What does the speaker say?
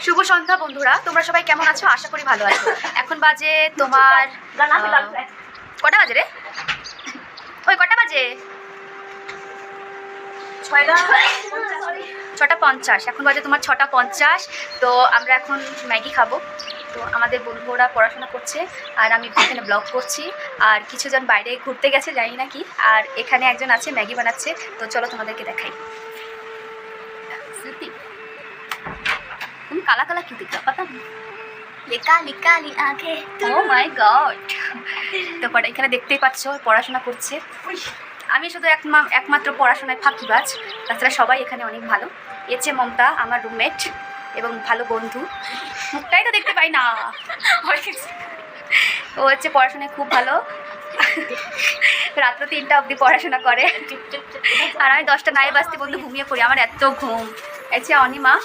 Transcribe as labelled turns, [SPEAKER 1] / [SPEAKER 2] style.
[SPEAKER 1] শুভ সন্ধ্যা বন্ধুরা, তোমরা সবাই কেমন আছো? আশা করি ভালো আছো। এখন বাজে তোমার কটা বাজে রে? ওই কটা বাজে? 6:50। এখন বাজে তোমার 6:50। তো আমরা এখন ম্যাগি খাবো। তো আমাদের বন্ধুরা পড়াশোনা করছে আর আমি এখানে ব্লগ করছি, আর কিছুজন বাইরে ঘুরতে গেছে, জানি না কি। আর এখানে একজন আছে ম্যাগি বানাচ্ছে। তো চলো তোমাদেরকে দেখাই। তুমি কালা কালা क्यों दिख रहा पता नहीं, ये काली काली आंखें। Oh my God। তো পরে এখানে দেখতেই পাচ্ছ পড়াশোনা করছে। আমি শুধু একমাত্র পড়াশোনায় ফাঁকিবাজ, তাছাড়া সবাই এখানে অনেক ভালো। এছে মমতা আমার রুমমেট এবং ভালো বন্ধু, মুখটাই তো দেখতে পাই না। ও হচ্ছে পড়াশোনায় খুব ভালো, রাত্র 3টা অবধি পড়াশোনা করে। আর আমি 10টা নাই বাজতে বন্ধু ঘুমিয়ে পড়ি, আমার এত ঘুম। এছে অনিমা।